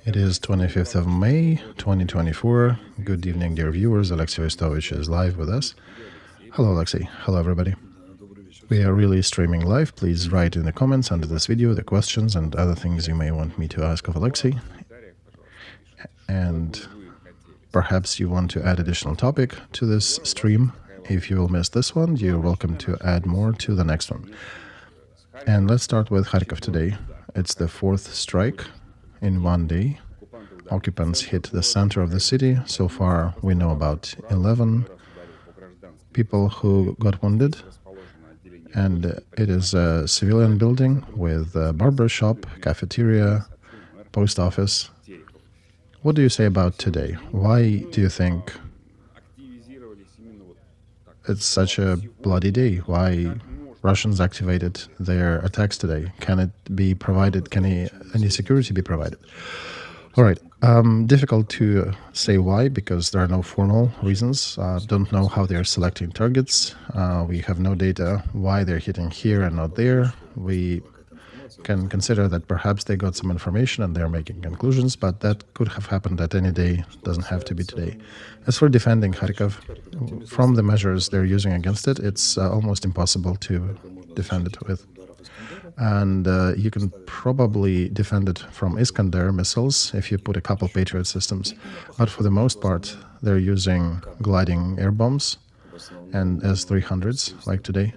It is 25th of May, 2024. Good evening, dear viewers. Alexey Arestovych is live with us. Hello, Alexey. Hello, everybody. We are really streaming live. Please write in the comments under this video the questions and other things you may want me to ask of Alexey. And perhaps you want to add additional topic to this stream. If you will miss this one, you're welcome to add more to the next one. And let's start with Kharkov today. It's the fourth strike in one day. Occupants hit the center of the city. So far, we know about 11 people who got wounded. And it is a civilian building with a barber shop, cafeteria, post office. What do you say about today? Why do you think it's such a bloody day? Why Russians activated their attacks today? Can it be provided? Can any security be provided? All right. Difficult to say why, because there are no formal reasons. Don't know how they're selecting targets. We have no data why they're hitting here and not there. We can consider that perhaps they got some information and they're making conclusions, but that could have happened at any day. Doesn't have to be today. As for defending Kharkov, from the measures they're using against it, it's almost impossible to defend it with. And you can probably defend it from Iskander missiles if you put a couple Patriot systems. But for the most part, they're using gliding air bombs and S-300s, like today.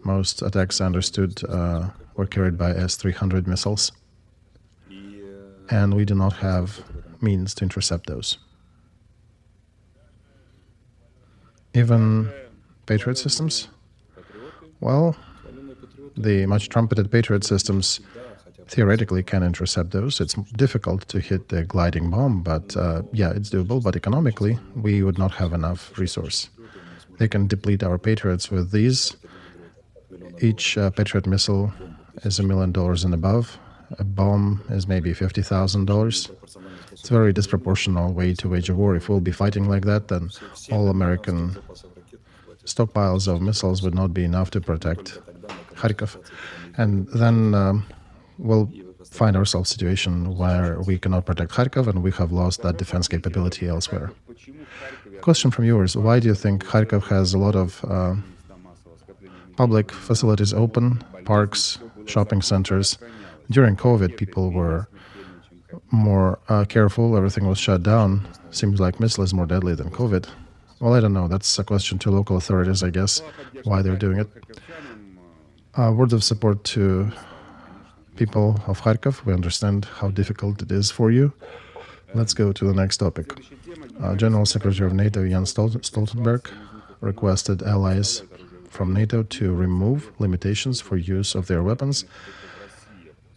Most attacks understood were carried by S-300 missiles. And we do not have means to intercept those. Even Patriot systems? Well, the much trumpeted Patriot systems theoretically can intercept those. It's difficult to hit the gliding bomb, but yeah, it's doable. But economically, we would not have enough resource. They can deplete our Patriots with these. Each Patriot missile is $1 million and above. A bomb is maybe $50,000. It's a very disproportional way to wage a war. If we'll be fighting like that, then all American stockpiles of missiles would not be enough to protect Kharkov. And then we'll find ourselves in a situation where we cannot protect Kharkov and we have lost that defense capability elsewhere. Question from viewers: why do you think Kharkov has a lot of public facilities open, parks, shopping centers? During COVID, people were more careful, everything was shut down. Seems like missile is more deadly than COVID. Well, I don't know, that's a question to local authorities, I guess, why they're doing it. Words of support to people of Kharkov. We understand how difficult it is for you. Let's go to the next topic. General Secretary of NATO Jens Stoltenberg requested allies from NATO to remove limitations for use of their weapons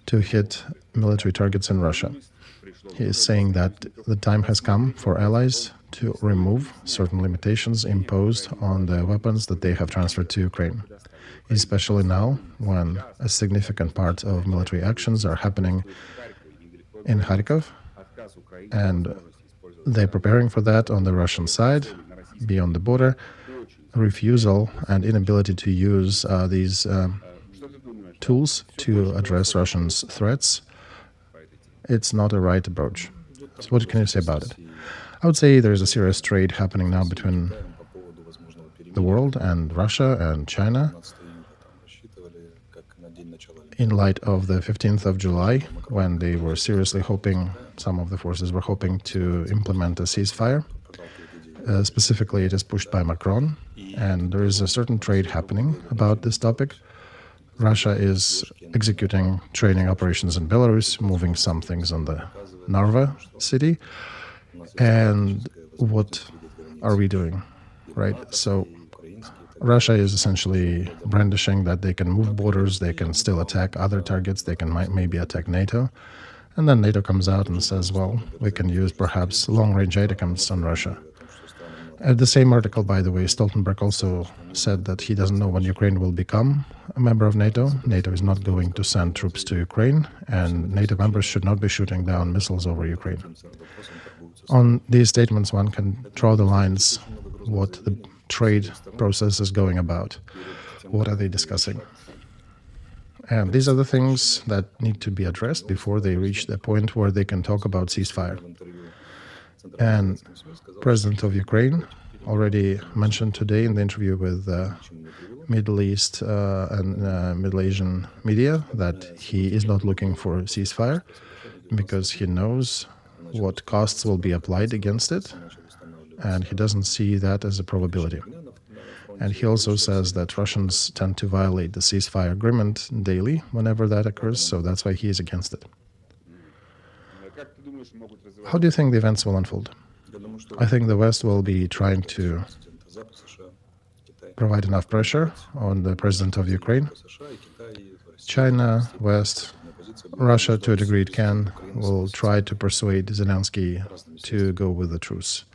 to hit military targets in Russia. He is saying that the time has come for allies to remove certain limitations imposed on the weapons that they have transferred to Ukraine, especially now when a significant part of military actions are happening in Kharkov, and they're preparing for that on the Russian side, beyond the border. Refusal and inability to use these tools to address Russians' threats, it's not a right approach. So what can you say about it? I would say there's a serious trade happening now between the world and Russia and China in light of the 15th of July, when they were seriously hoping, some of the forces were hoping to implement a ceasefire. Specifically, it is pushed by Macron, and there is a certain trade happening about this topic. Russia is executing training operations in Belarus, moving some things on the Narva city. And what are we doing, right? So Russia is essentially brandishing that they can move borders, they can still attack other targets, they can maybe attack NATO. And then NATO comes out and says, well, we can use perhaps long-range ATACMS on Russia. At the same article, by the way, Stoltenberg also said that he doesn't know when Ukraine will become a member of NATO. NATO is not going to send troops to Ukraine, and NATO members should not be shooting down missiles over Ukraine. On these statements, one can draw the lines, what the trade process is going about. What are they discussing? And these are the things that need to be addressed before they reach the point where they can talk about ceasefire. And President of Ukraine already mentioned today in the interview with Middle East and Middle Asian media that he is not looking for ceasefire because he knows what costs will be applied against it, and he doesn't see that as a probability. And he also says that Russians tend to violate the ceasefire agreement daily whenever that occurs, so that's why he is against it. How do you think the events will unfold? I think the West will be trying to provide enough pressure on the president of Ukraine. China, West, Russia, to a degree it can, will try to persuade Zelensky to go with the truce,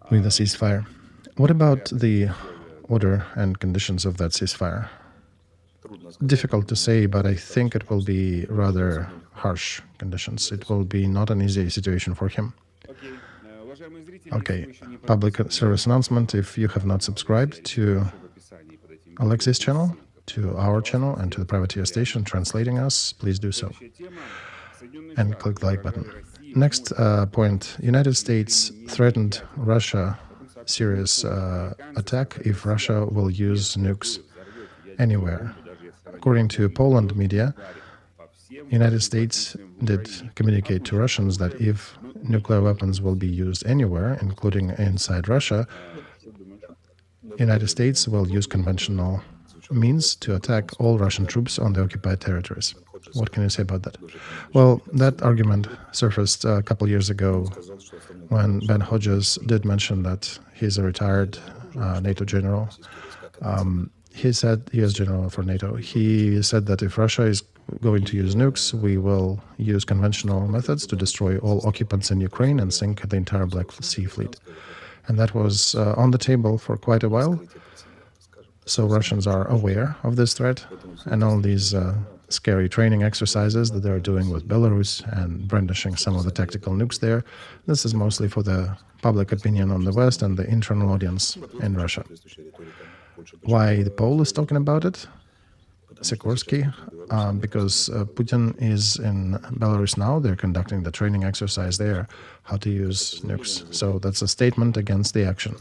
with the ceasefire. What about the order and conditions of that ceasefire? Difficult to say, but I think it will be rather harsh conditions. It will be not an easy situation for him. Okay, public service announcement. If you have not subscribed to Alexei's channel, to our channel, and to the privateer station translating us, please do so. And click the like button. Next point, United States threatened Russia serious attack if Russia will use nukes anywhere. According to Poland media, United States did communicate to Russians that if nuclear weapons will be used anywhere, including inside Russia, United States will use conventional means to attack all Russian troops on the occupied territories. What can you say about that? Well, that argument surfaced a couple years ago when Ben Hodges did mention that he's a retired NATO general. He said, he is general for NATO, he said that if Russia is going to use nukes, we will use conventional methods to destroy all occupants in Ukraine and sink the entire Black Sea fleet. And that was on the table for quite a while. So Russians are aware of this threat, and all these scary training exercises that they're doing with Belarus and brandishing some of the tactical nukes there. This is mostly for the public opinion on the West and the internal audience in Russia. Why the Pole is talking about it? Sikorsky, because Putin is in Belarus now. They're conducting the training exercise there, how to use nukes. So that's a statement against the action.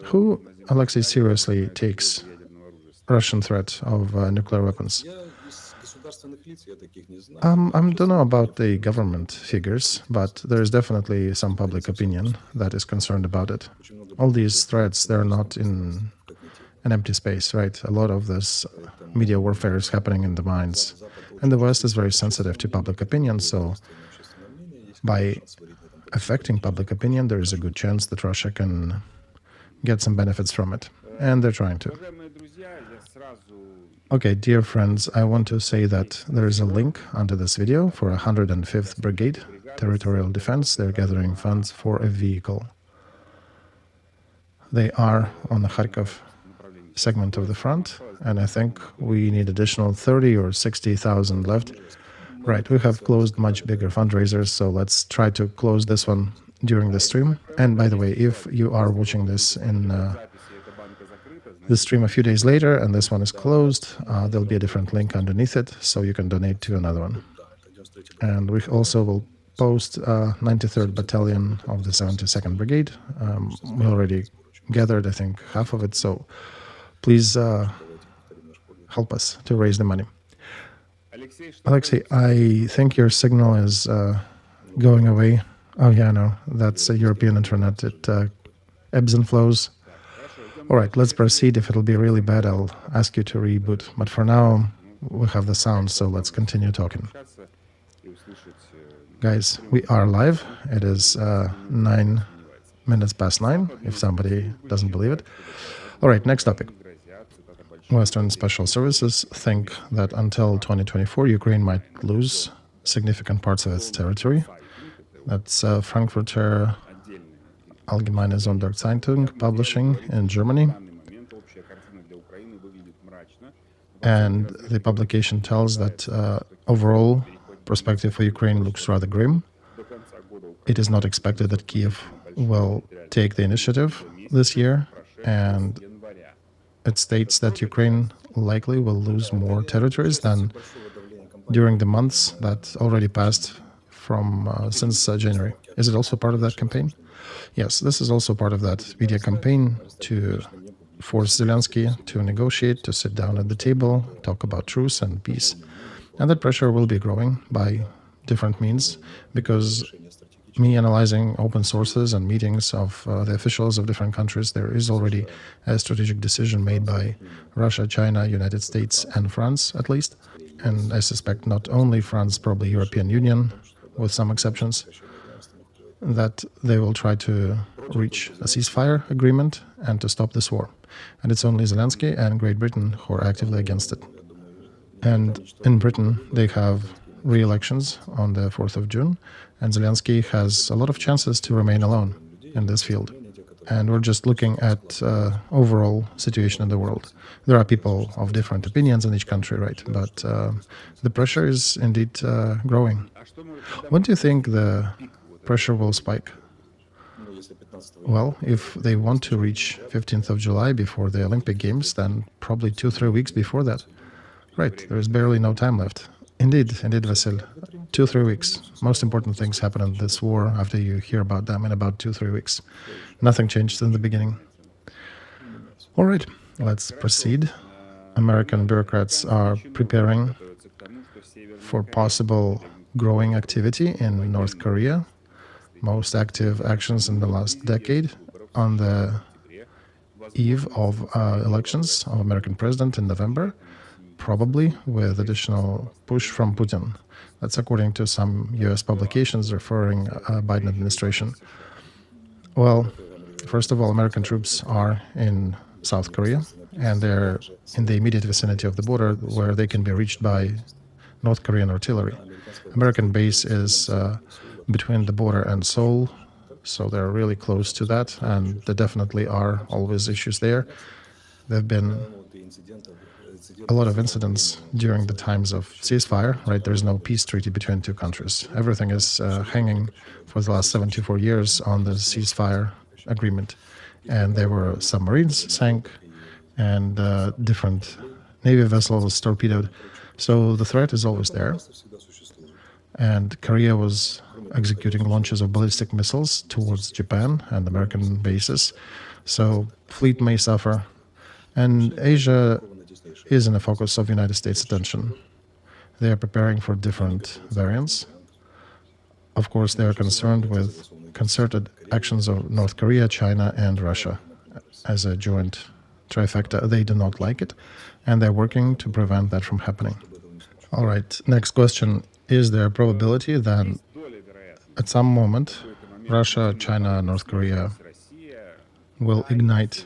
Who, Alexei, seriously takes Russian threat of nuclear weapons? I don't know about the government figures, but there is definitely some public opinion that is concerned about it. All these threats, they're not in an empty space, right? A lot of this media warfare is happening in the minds. And the West is very sensitive to public opinion, so by affecting public opinion, there is a good chance that Russia can get some benefits from it. And they're trying to. Okay, dear friends, I want to say that there is a link under this video for 105th Brigade Territorial Defense. They're gathering funds for a vehicle. They are on the Kharkov segment of the front, and I think we need additional 30 or 60,000 left. Right, we have closed much bigger fundraisers, so let's try to close this one during the stream. And by the way, if you are watching this in the stream a few days later and this one is closed, there'll be a different link underneath it, so you can donate to another one. And we also will post 93rd Battalion of the 72nd Brigade. We already gathered, I think, half of it, so please help us to raise the money. Alexei, I think your signal is going away. Oh yeah, no, that's a European internet. It ebbs and flows. All right, let's proceed. If it'll be really bad, I'll ask you to reboot. But for now, we have the sound, so let's continue talking. Guys, we are live. It is 9 minutes past 9, if somebody doesn't believe it. All right, next topic. Western special services think that until 2024, Ukraine might lose significant parts of its territory. That's Frankfurter Allgemeine Sonderzeitung publishing in Germany. And the publication tells that overall perspective for Ukraine looks rather grim. It is not expected that Kiev will take the initiative this year, and it states that Ukraine likely will lose more territories than during the months that already passed from since January. Is it also part of that campaign? Yes, this is also part of that media campaign to force Zelensky to negotiate, to sit down at the table, talk about truce and peace. And that pressure will be growing by different means, because me analyzing open sources and meetings of the officials of different countries, there is already a strategic decision made by Russia, China, United States, and France, at least. And I suspect not only France, probably European Union, with some exceptions, that they will try to reach a ceasefire agreement and to stop this war. And it's only Zelensky and Great Britain who are actively against it. And in Britain, they have re-elections on the 4th of June, and Zelensky has a lot of chances to remain alone in this field. And we're just looking at overall situation in the world. There are people of different opinions in each country, right? But the pressure is indeed growing. When do you think the pressure will spike? Well, if they want to reach 15th of July before the Olympic Games, then probably 2-3 weeks before that. Right, there is barely no time left. Indeed, Vasil. 2-3 weeks. Most important things happen in this war after you hear about them in about 2-3 weeks. Nothing changed in the beginning. All right, let's proceed. American bureaucrats are preparing for possible growing activity in North Korea. Most active actions in the last decade on the eve of elections of American president in November, probably with additional push from Putin. That's according to some US publications referring Biden administration. Well, first of all, American troops are in South Korea, and they're in the immediate vicinity of the border where they can be reached by North Korean artillery. American base is between the border and Seoul, so they're really close to that, and there definitely are always issues there. There have been a lot of incidents during the times of ceasefire, right? There's no peace treaty between two countries. Everything is hanging for the last 74 years on the ceasefire agreement. And there were submarines sank and different Navy vessels torpedoed. So the threat is always there. And Korea was executing launches of ballistic missiles towards Japan and American bases. So fleet may suffer. And Asia is in the focus of United States attention. They are preparing for different variants. Of course, they are concerned with concerted actions of North Korea, China, and Russia as a joint trifecta. They do not like it, and they're working to prevent that from happening. All right, next question. Is there a probability that at some moment Russia, China, North Korea will ignite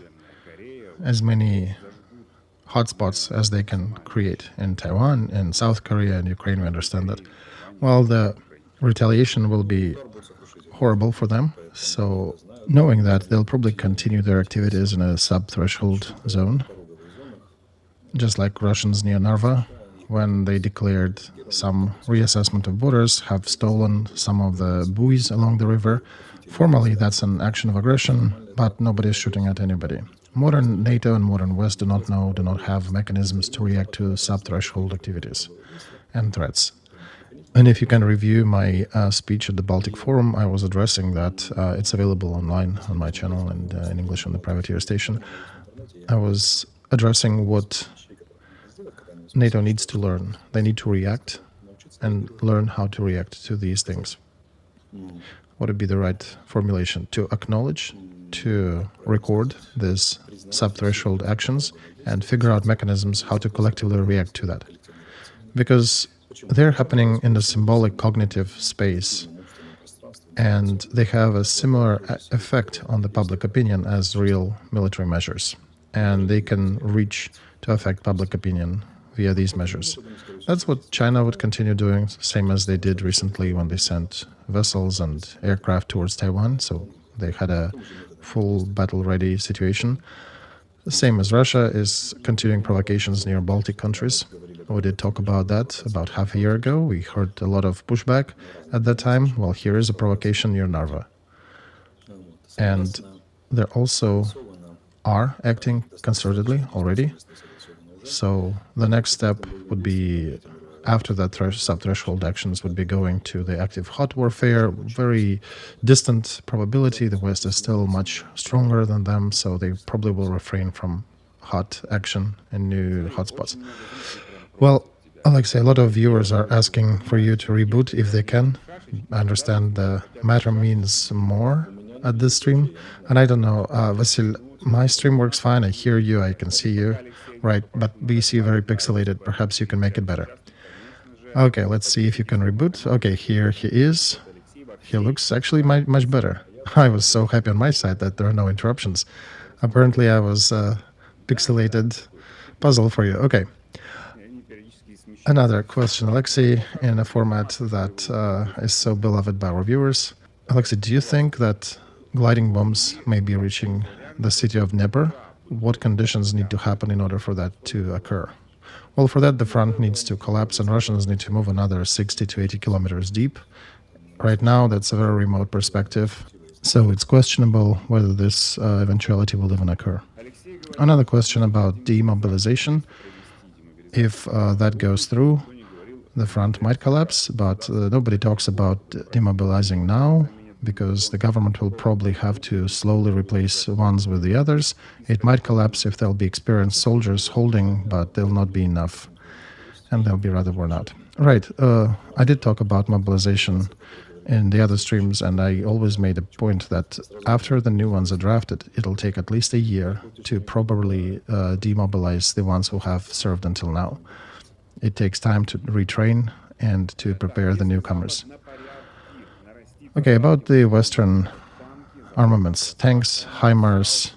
as many hotspots as they can create in Taiwan, in South Korea, and Ukraine? We understand that. Well, the retaliation will be horrible for them. So knowing that, they'll probably continue their activities in a sub-threshold zone, just like Russians near Narva, when they declared some reassessment of borders, have stolen some of the buoys along the river. Formally, that's an action of aggression, but nobody is shooting at anybody. Modern NATO and modern West do not have mechanisms to react to sub-threshold activities and threats. And if you can review my speech at the Baltic Forum, I was addressing that. It's available online on my channel and in English on the privateer station. I was addressing what NATO needs to learn. They need to react and learn how to react to these things. What would be the right formulation? To acknowledge, to record these sub-threshold actions and figure out mechanisms how to collectively react to that. Because they're happening in the symbolic cognitive space, and they have a similar effect on the public opinion as real military measures. And they can reach to affect public opinion via these measures. That's what China would continue doing, same as they did recently when they sent vessels and aircraft towards Taiwan. So they had a full battle-ready situation. The same as Russia is continuing provocations near Baltic countries. We did talk about that about half a year ago. We heard a lot of pushback at that time. Well, here is a provocation near Narva. And they also are acting concertedly already. So the next step would be, after that sub-threshold actions, would be going to the active hot warfare. Very distant probability. The West is still much stronger than them, so they probably will refrain from hot action in new hotspots. Well, Alexei, a lot of viewers are asking for you to reboot if they can. I understand the matter means more at this stream. And I don't know, Vasil, my stream works fine. I hear you, I can see you. Right, but we see you very pixelated. Perhaps you can make it better. Okay, let's see if you can reboot. Okay, here he is. He looks actually much better. I was so happy on my side that there are no interruptions. Apparently I was pixelated puzzle for you. Okay. Another question, Alexei, in a format that is so beloved by our viewers. Alexei, do you think that gliding bombs may be reaching the city of Dnieper? What conditions need to happen in order for that to occur? Well, for that, the front needs to collapse and Russians need to move another 60 to 80 kilometers deep. Right now, that's a very remote perspective, so it's questionable whether this eventuality will even occur. Another question about demobilization. If that goes through, the front might collapse, but nobody talks about demobilizing now, because the government will probably have to slowly replace ones with the others. It might collapse if there'll be experienced soldiers holding, but there'll not be enough, and they'll be rather worn out. Right, I did talk about mobilization in the other streams, and I always made a point that after the new ones are drafted, it'll take at least a year to probably demobilize the ones who have served until now. It takes time to retrain and to prepare the newcomers. Okay, about the Western armaments, tanks, HIMARS,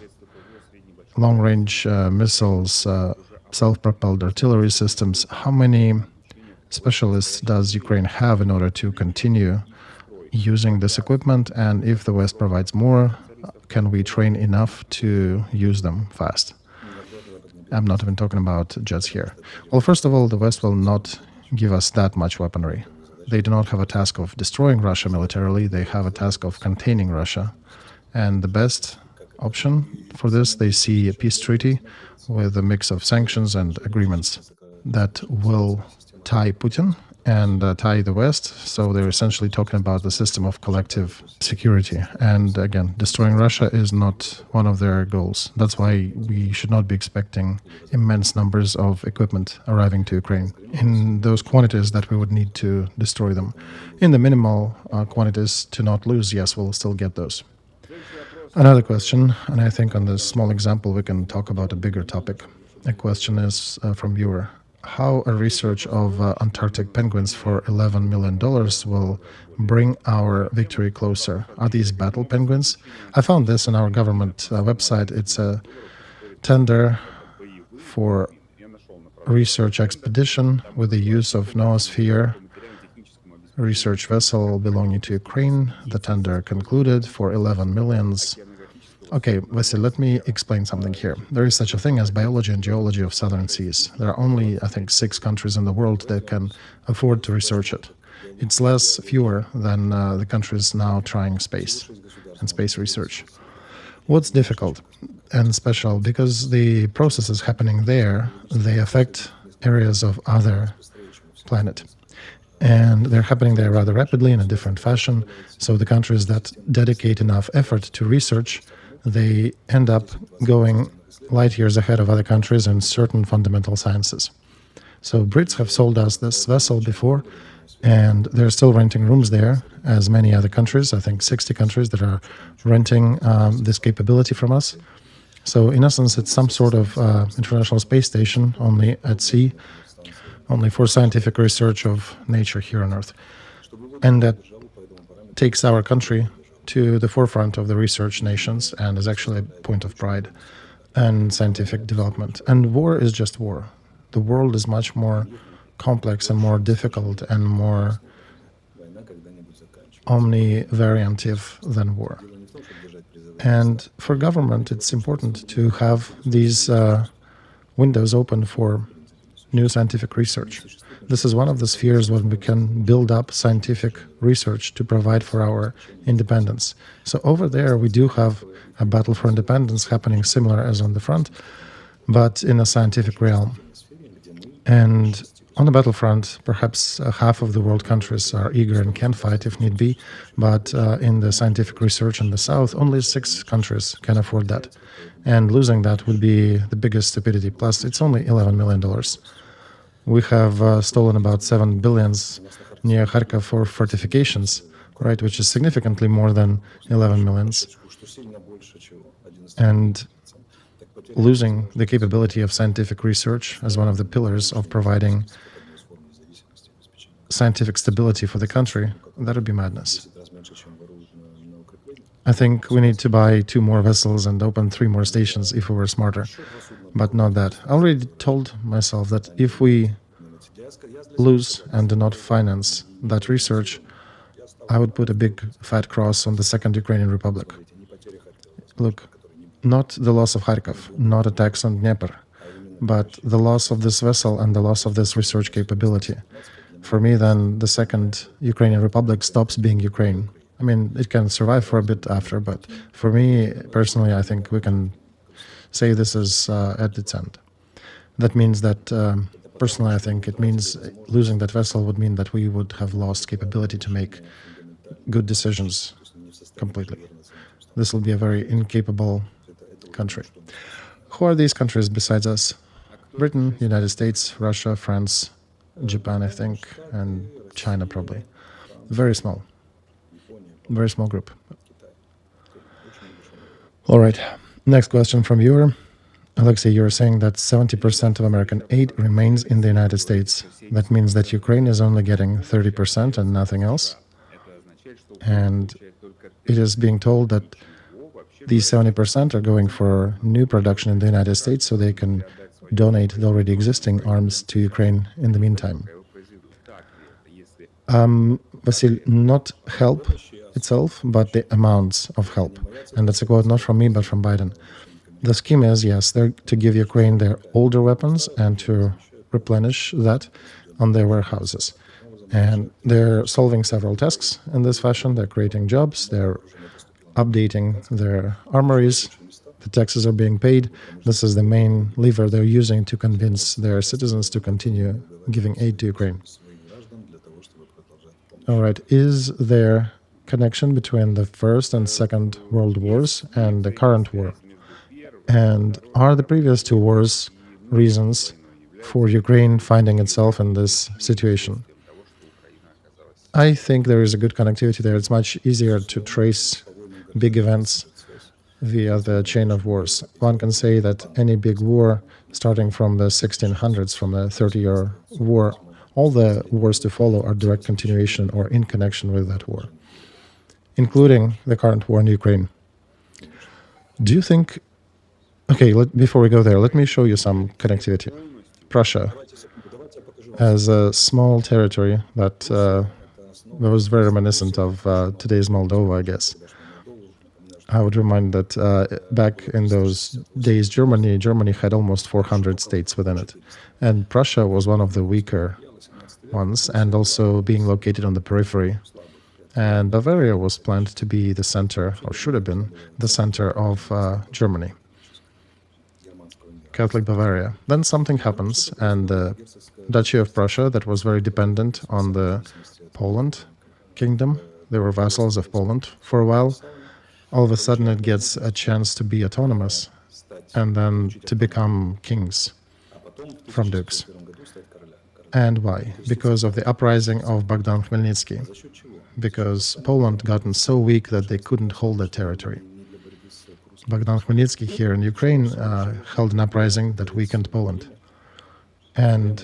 long-range missiles, self-propelled artillery systems, how many specialists does Ukraine have in order to continue using this equipment? And if the West provides more, can we train enough to use them fast? I'm not even talking about jets here. Well, first of all, the West will not give us that much weaponry. They do not have a task of destroying Russia militarily, they have a task of containing Russia. And the best option for this, they see a peace treaty with a mix of sanctions and agreements that will tie Putin and tie the West. So they're essentially talking about the system of collective security. And again, destroying Russia is not one of their goals. That's why we should not be expecting immense numbers of equipment arriving to Ukraine in those quantities that we would need to destroy them. In the minimal quantities to not lose, yes, we'll still get those. Another question, and I think on this small example we can talk about a bigger topic. A question is from viewer. How a research of Antarctic penguins for $11 million will bring our victory closer? Are these battle penguins? I found this on our government website. It's a tender for research expedition with the use of noosphere research vessel belonging to Ukraine. The tender concluded for 11 millions. Okay, Vasil, let me explain something here. There is such a thing as biology and geology of southern seas. There are only, I think, 6 countries in the world that can afford to research it. It's fewer than the countries now trying space and space research. What's difficult and special, because the processes happening there, they affect areas of other planet. And they're happening there rather rapidly in a different fashion. So the countries that dedicate enough effort to research, they end up going light years ahead of other countries in certain fundamental sciences. So Brits have sold us this vessel before, and they're still renting rooms there, as many other countries, I think 60 countries that are renting this capability from us. So in essence, it's some sort of international space station, only at sea, only for scientific research of nature here on Earth. And that takes our country to the forefront of the research nations and is actually a point of pride and scientific development. And war is just war. The world is much more complex and more difficult and more omnivariantive than war. And for government, it's important to have these windows open for new scientific research. This is one of the spheres where we can build up scientific research to provide for our independence. So over there, we do have a battle for independence happening similar as on the front, but in a scientific realm. And on the battlefront, perhaps half of the world countries are eager and can fight if need be, but in the scientific research in the south, only 6 countries can afford that. And losing that would be the biggest stupidity. Plus, it's only $11 million. We have stolen about 7 billions near Kharkov for fortifications, right, which is significantly more than 11 millions. And losing the capability of scientific research as one of the pillars of providing scientific stability for the country, that would be madness. I think we need to buy 2 more vessels and open 3 more stations if we were smarter, but not that. I already told myself that if we lose and do not finance that research, I would put a big fat cross on the Second Ukrainian Republic. Look, not the loss of Kharkov, not attacks on Dnieper, but the loss of this vessel and the loss of this research capability. For me, then, the Second Ukrainian Republic stops being Ukraine. I mean, it can survive for a bit after, but for me, personally, I think we can say this is at its end. That means that, personally, I think it means losing that vessel would mean that we would have lost capability to make good decisions completely. This will be a very incapable country. Who are these countries besides us? Britain, United States, Russia, France, Japan, I think, and China probably. Very small group. All right, next question from viewer. Alexei, you're saying that 70% of American aid remains in the United States. That means that Ukraine is only getting 30% and nothing else. And it is being told that these 70% are going for new production in the United States so they can donate the already existing arms to Ukraine in the meantime. Vasil, not help itself, but the amounts of help. And that's a quote not from me, but from Biden. The scheme is, yes, they're to give Ukraine their older weapons and to replenish that on their warehouses. And they're solving several tasks in this fashion. They're creating jobs, they're updating their armories, the taxes are being paid. This is the main lever they're using to convince their citizens to continue giving aid to Ukraine. All right, is there connection between the First and Second World Wars and the current war? And are the previous 2 wars reasons for Ukraine finding itself in this situation? I think there is a good connectivity there. It's much easier to trace big events via the chain of wars. One can say that any big war, starting from the 1600s, from the 30-year war, all the wars to follow are direct continuation or in connection with that war, including the current war in Ukraine. Do you think... Okay, before we go there, let me show you some connectivity. Prussia, as a small territory that was very reminiscent of today's Moldova, I guess. I would remind that back in those days, Germany had almost 400 states within it. And Prussia was one of the weaker ones, and also being located on the periphery. And Bavaria was planned to be the center, or should have been, the center of Germany. Catholic Bavaria. Then something happens, and the Duchy of Prussia, that was very dependent on the Poland kingdom, they were vassals of Poland for a while, all of a sudden it gets a chance to be autonomous and then to become kings from dukes. And why? Because of the uprising of Bogdan Khmelnytsky, because Poland gotten so weak that they couldn't hold the territory. Bogdan Khmelnytsky here in Ukraine held an uprising that weakened Poland. And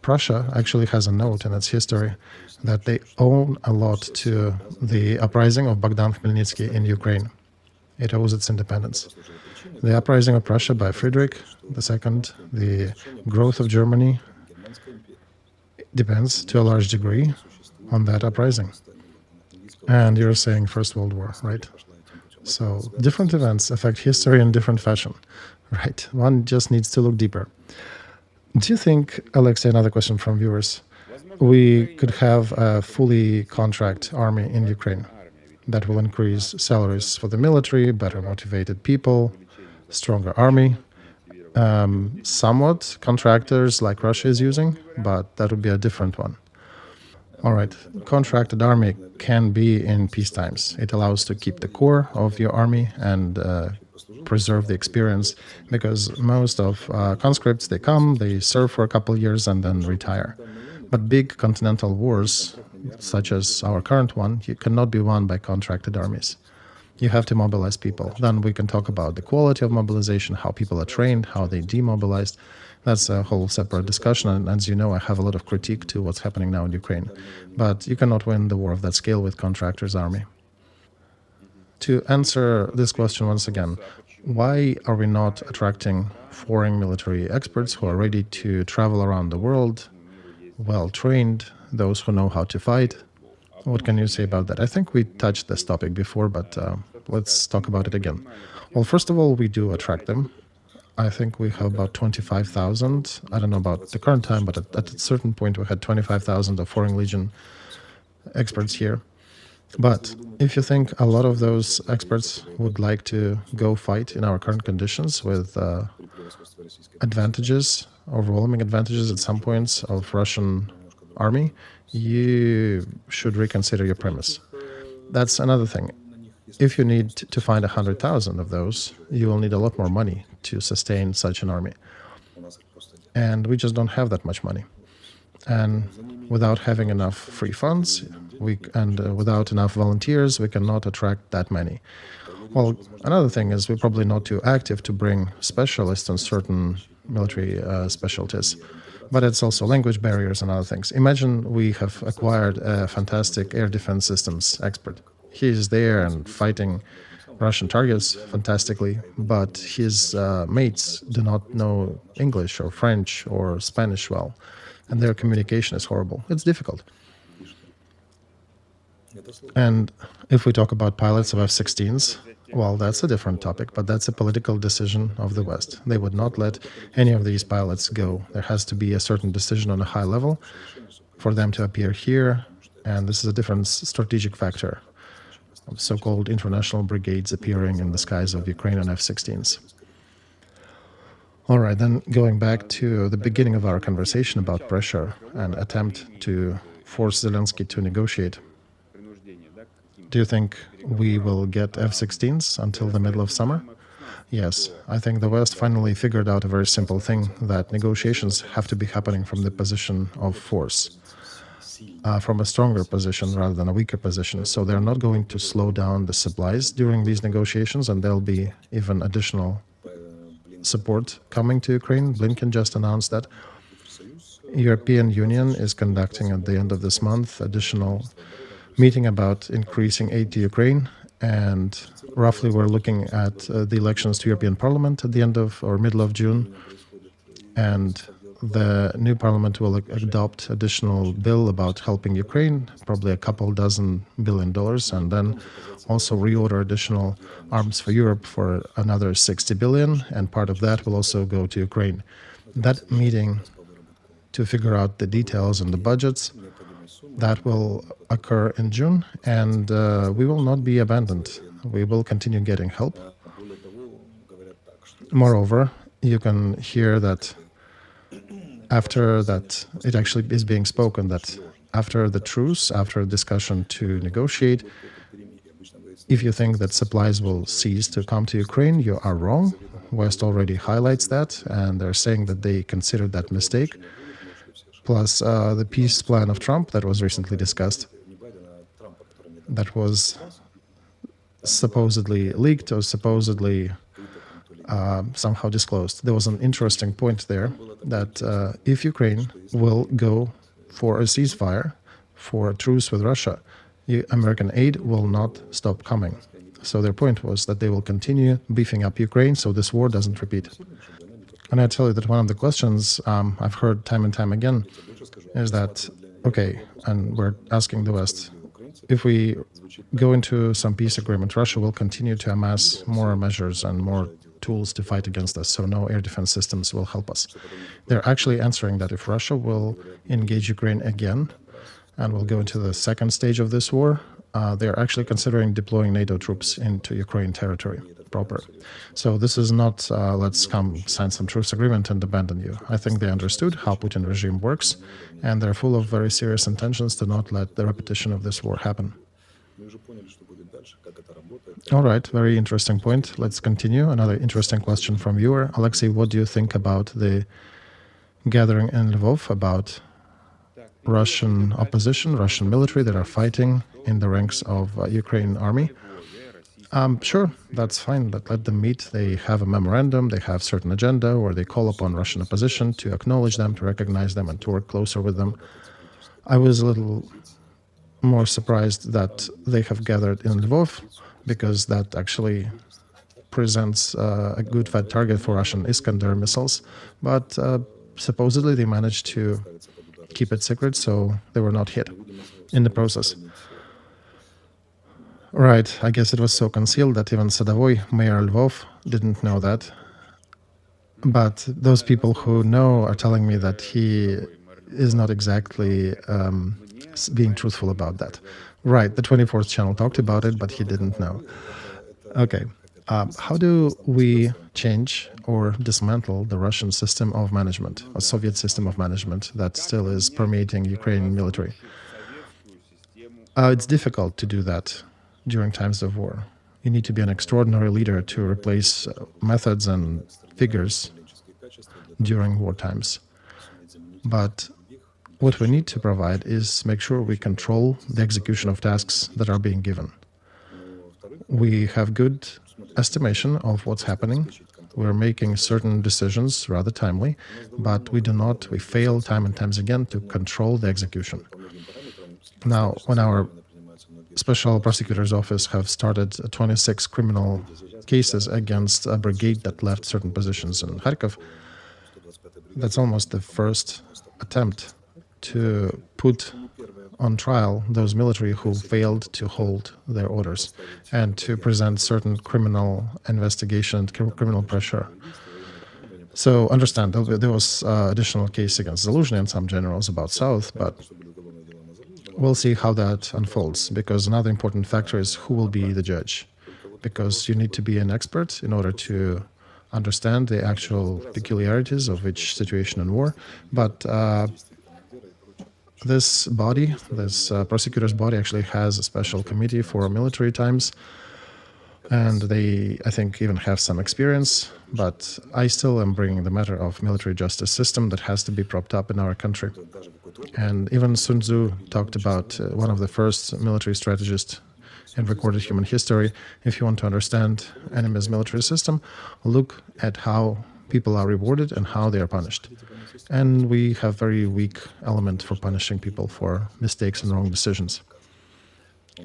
Prussia actually has a note in its history that they owe a lot to the uprising of Bogdan Khmelnytsky in Ukraine. It owes its independence. The uprising of Prussia by Frederick II, the growth of Germany, depends to a large degree on that uprising. And you're saying First World War, right? So different events affect history in different fashion, right? One just needs to look deeper. Do you think, Alexei, another question from viewers, we could have a fully contract army in Ukraine that will increase salaries for the military, better motivated people, stronger army, Somewhat contractors like Russia is using, but that would be a different one. All right, contracted army can be in peace times. It allows to keep the core of your army and preserve the experience, because most of conscripts, they come, they serve for a couple of years and then retire. But big continental wars, such as our current one, you cannot be won by contracted armies. You have to mobilize people. Then we can talk about the quality of mobilization, how people are trained, how they demobilized. That's a whole separate discussion, and as you know, I have a lot of critique to what's happening now in Ukraine. But you cannot win the war of that scale with contractors' army. To answer this question once again, why are we not attracting foreign military experts who are ready to travel around the world, well-trained, those who know how to fight? What can you say about that? I think we touched this topic before, but let's talk about it again. Well, first of all, we do attract them. I think we have about 25,000. I don't know about the current time, but at a certain point we had 25,000 of Foreign Legion experts here. But if you think a lot of those experts would like to go fight in our current conditions with advantages, overwhelming advantages at some points of Russian army, you should reconsider your premise. That's another thing. If you need to find 100,000 of those, you will need a lot more money to sustain such an army. And we just don't have that much money. And without having enough free funds and without enough volunteers, we cannot attract that many. Well, another thing is we're probably not too active to bring specialists in certain military specialties. But it's also language barriers and other things. Imagine we have acquired a fantastic air defense systems expert. He is there and fighting Russian targets fantastically, but his mates do not know English or French or Spanish well, and their communication is horrible. It's difficult. And if we talk about pilots of F-16s, well, that's a different topic, but that's a political decision of the West. They would not let any of these pilots go. There has to be a certain decision on a high level for them to appear here, and this is a different strategic factor of so-called international brigades appearing in the skies of Ukrainian F-16s. All right, then going back to the beginning of our conversation about pressure and attempt to force Zelensky to negotiate. Do you think we will get F-16s until the middle of summer? Yes, I think the West finally figured out a very simple thing, that negotiations have to be happening from the position of force, from a stronger position rather than a weaker position. So they're not going to slow down the supplies during these negotiations, and there'll be even additional support coming to Ukraine. Blinken just announced that. European Union is conducting at the end of this month additional meeting about increasing aid to Ukraine, and roughly we're looking at the elections to European Parliament at the end of or middle of June, and the new parliament will adopt additional bill about helping Ukraine, probably a couple dozen $1 billion, and then also reorder additional arms for Europe for another 60 billion, and part of that will also go to Ukraine. That meeting to figure out the details and the budgets, that will occur in June, and we will not be abandoned. We will continue getting help. Moreover, you can hear that after that, it actually is being spoken that after the truce, after a discussion to negotiate, if you think that supplies will cease to come to Ukraine, you are wrong. West already highlights that, and they're saying that they considered that mistake. Plus the peace plan of Trump that was recently discussed, that was supposedly leaked or supposedly somehow disclosed. There was an interesting point there that if Ukraine will go for a ceasefire, for a truce with Russia, American aid will not stop coming. So their point was that they will continue beefing up Ukraine so this war doesn't repeat. And I tell you that one of the questions I've heard time and time again is that, okay, and we're asking the West, if we go into some peace agreement, Russia will continue to amass more measures and more tools to fight against us, so no air defense systems will help us. They're actually answering that if Russia will engage Ukraine again and will go into the second stage of this war, they're actually considering deploying NATO troops into Ukraine territory proper. So this is not, let's come sign some truce agreement and abandon you. I think they understood how Putin regime works, and they're full of very serious intentions to not let the repetition of this war happen. All right, very interesting point. Let's continue. Another interesting question from viewer. Alexei, what do you think about the gathering in Lviv, about Russian opposition, Russian military that are fighting in the ranks of Ukrainian army? Sure, that's fine, but let them meet. They have a memorandum, they have certain agenda, or they call upon Russian opposition to acknowledge them, to recognize them, and to work closer with them. I was a little more surprised that they have gathered in Lvov, because that actually presents a good fat target for Russian Iskander missiles. But supposedly they managed to keep it secret, so they were not hit in the process. Right, I guess it was so concealed that even Sadovoy, Mayor Lvov, didn't know that. But those people who know are telling me that he is not exactly being truthful about that. Right, the 24th channel talked about it, but he didn't know. Okay, how do we change or dismantle the Russian system of management, a Soviet system of management that still is permeating Ukrainian military? It's difficult to do that during times of war. You need to be an extraordinary leader to replace methods and figures during war times. But what we need to provide is make sure we control the execution of tasks that are being given. We have good estimation of what's happening. We're making certain decisions rather timely, but we fail time and times again to control the execution. Now, when our Special Prosecutor's Office have started 26 criminal cases against a brigade that left certain positions in Kharkov, that's almost the first attempt to put on trial those military who failed to hold their orders and to present certain criminal investigation, criminal pressure. So understand, there was additional case against Zaluzhny and some generals about South, but we'll see how that unfolds, because another important factor is who will be the judge, because you need to be an expert in order to understand the actual peculiarities of each situation in war. But this body, this prosecutor's body, actually has a special committee for military times, and they, I think, even have some experience. But I still am bringing the matter of military justice system that has to be propped up in our country. And even Sun Tzu talked about one of the first military strategists in recorded human history. If you want to understand enemy's military system, look at how people are rewarded and how they are punished. And we have very weak element for punishing people for mistakes and wrong decisions.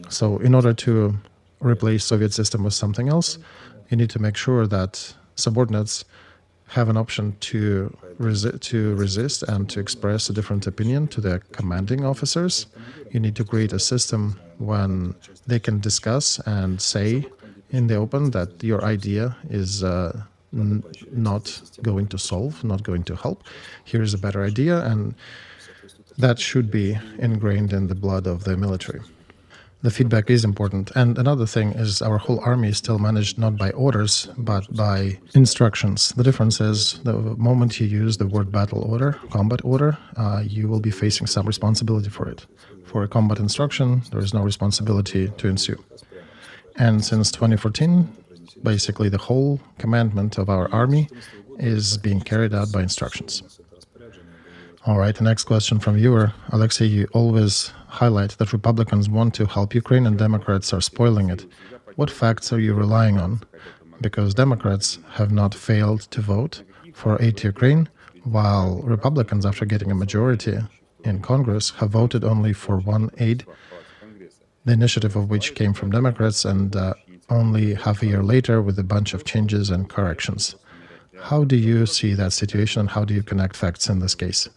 So in order to replace Soviet system with something else, you need to make sure that subordinates have an option to resist and to express a different opinion to their commanding officers. You need to create a system when they can discuss and say in the open that your idea is not going to solve, not going to help. Here is a better idea, and that should be ingrained in the blood of the military. The feedback is important. And another thing is our whole army is still managed not by orders, but by instructions. The difference is the moment you use the word battle order, combat order, you will be facing some responsibility for it. For a combat instruction, there is no responsibility to ensue. And since 2014, basically the whole commandment of our army is being carried out by instructions. All right, the next question from viewer. Alexei, you always highlight that Republicans want to help Ukraine and Democrats are spoiling it. What facts are you relying on? Because Democrats have not failed to vote for aid to Ukraine, while Republicans, after getting a majority in Congress, have voted only for one aid, the initiative of which came from Democrats, and only half a year later with a bunch of changes and corrections. How do you see that situation, and how do you connect facts in this case?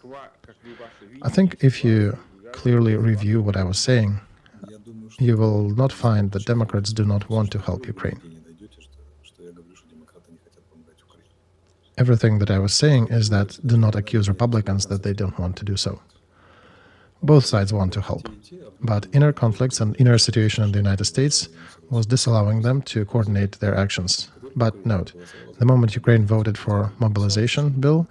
I think if you clearly review what I was saying, you will not find that Democrats do not want to help Ukraine. Everything that I was saying is that do not accuse Republicans that they don't want to do so. Both sides want to help, but inner conflicts and inner situation in the United States was disallowing them to coordinate their actions. But note, the moment Ukraine voted for mobilization bill,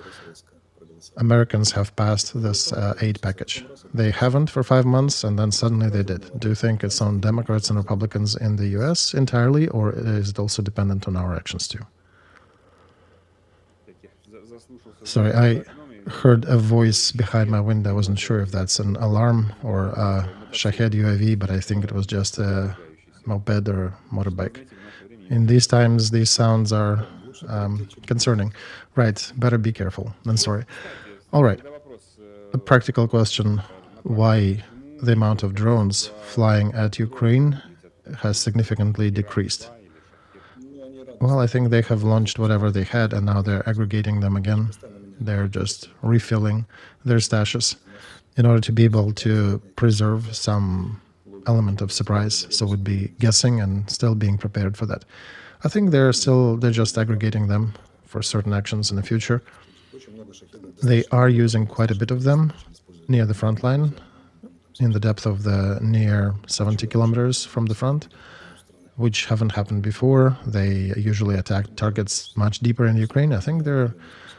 Americans have passed this aid package. They haven't for 5 months, and then suddenly they did. Do you think it's on Democrats and Republicans in the US entirely, or is it also dependent on our actions too? Sorry, I heard a voice behind my window. I wasn't sure if that's an alarm or a Shahed UAV, but I think it was just a moped or motorbike. In these times, these sounds are concerning. Right, better be careful. I'm sorry. All right, a practical question. Why the amount of drones flying at Ukraine has significantly decreased? Well, I think they have launched whatever they had, and now they're aggregating them again. They're just refilling their stashes in order to be able to preserve some element of surprise. So would be guessing and still being prepared for that. I think they're just aggregating them for certain actions in the future. They are using quite a bit of them near the front line, in the depth of the near 70 kilometers from the front, which haven't happened before. They usually attack targets much deeper in Ukraine. I think they're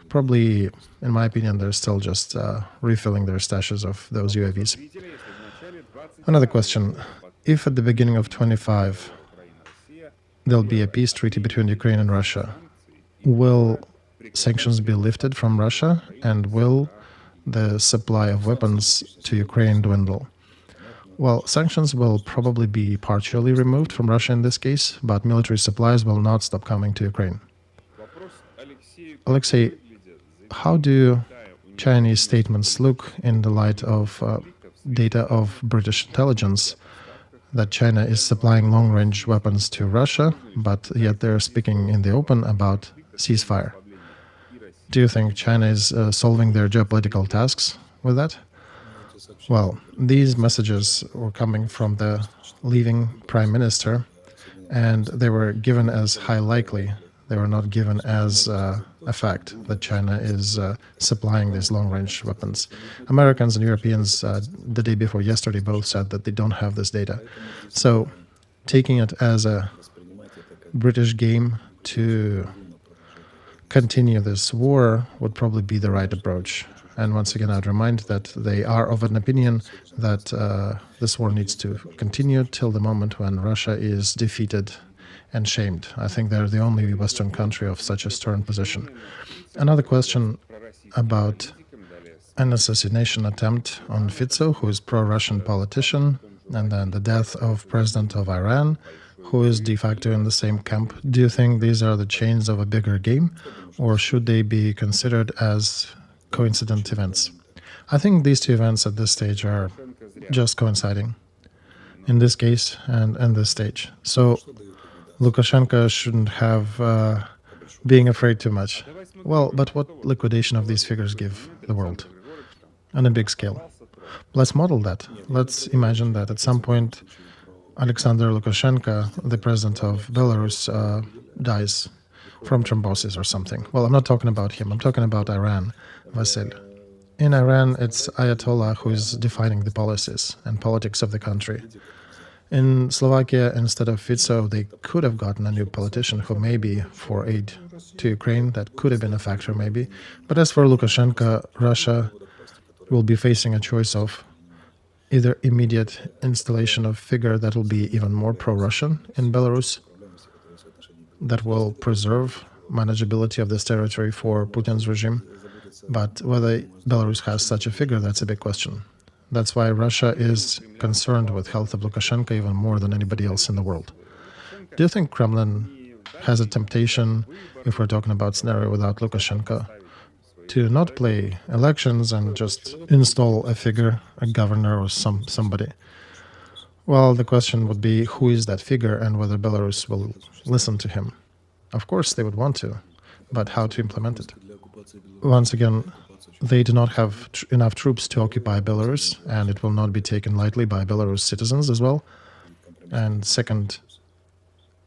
probably, in my opinion, they're still just refilling their stashes of those UAVs. Another question. If at the beginning of 25 there'll be a peace treaty between Ukraine and Russia, will sanctions be lifted from Russia, and will the supply of weapons to Ukraine dwindle? Well, sanctions will probably be partially removed from Russia in this case, but military supplies will not stop coming to Ukraine. Alexei, how do Chinese statements look in the light of data of British intelligence that China is supplying long-range weapons to Russia, but yet they're speaking in the open about ceasefire? Do you think China is solving their geopolitical tasks with that? Well, these messages were coming from the leaving prime minister, and they were given as high likely. They were not given as a fact that China is supplying these long-range weapons. Americans and Europeans, the day before yesterday, both said that they don't have this data. So, taking it as a British game to continue this war would probably be the right approach. And once again, I'd remind that they are of an opinion that this war needs to continue till the moment when Russia is defeated and shamed. I think they're the only Western country of such a stern position. Another question about an assassination attempt on Fico, who is pro-Russian politician, and then the death of President of Iran, who is de facto in the same camp. Do you think these are the chains of a bigger game, or should they be considered as coincident events? I think these two events at this stage are just coinciding, in this case and in this stage. So Lukashenko shouldn't have being afraid too much. Well, but what liquidation of these figures give the world on a big scale? Let's model that. Let's imagine that at some point Alexander Lukashenko, the president of Belarus, dies from thrombosis or something. Well, I'm not talking about him. I'm talking about Iran, Vasil. In Iran, it's Ayatollah who is defining the policies and politics of the country. In Slovakia, instead of Fico, they could have gotten a new politician who maybe for aid to Ukraine, that could have been a factor maybe. But as for Lukashenko, Russia will be facing a choice of either immediate installation of figure that will be even more pro-Russian in Belarus, that will preserve manageability of this territory for Putin's regime. But whether Belarus has such a figure, that's a big question. That's why Russia is concerned with health of Lukashenko even more than anybody else in the world. Do you think Kremlin has a temptation, if we're talking about scenario without Lukashenko, to not play elections and just install a figure, a governor or somebody? Well, the question would be who is that figure and whether Belarus will listen to him. Of course they would want to, but how to implement it? Once again, they do not have enough troops to occupy Belarus, and it will not be taken lightly by Belarus citizens as well. And second,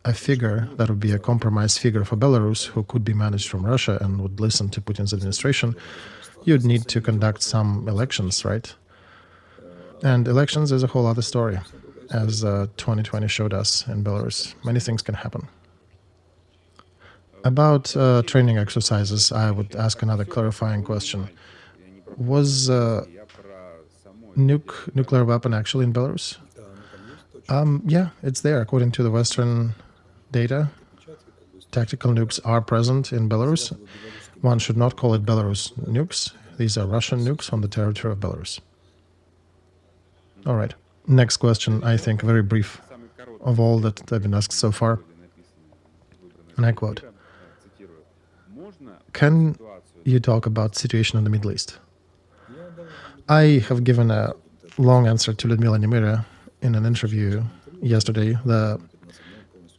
a figure that would be a compromise figure for Belarus who could be managed from Russia and would listen to Putin's administration, you'd need to conduct some elections, right? And elections is a whole other story, as 2020 showed us in Belarus. Many things can happen. About training exercises, I would ask another clarifying question. Was nuclear weapon actually in Belarus? Yeah, it's there. According to the Western data, tactical nukes are present in Belarus. One should not call it Belarus nukes. These are Russian nukes on the territory of Belarus. All right. Next question, I think very brief of all that have been asked so far. And I quote, can you talk about situation in the Middle East? I have given a long answer to Lyudmila Nemira in an interview yesterday. The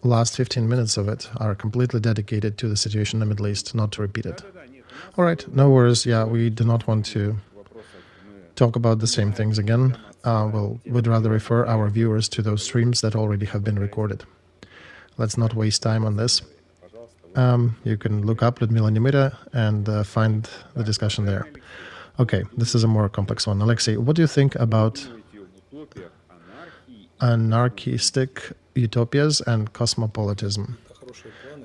last 15 minutes of it are completely dedicated to the situation in the Middle East, not to repeat it. All right, no worries. Yeah, we do not want to talk about the same things again. We'd rather refer our viewers to those streams that already have been recorded. Let's not waste time on this. You can look up Lyudmila Nemira and find the discussion there. Okay, this is a more complex one. Alexei, what do you think about anarchistic utopias and cosmopolitanism?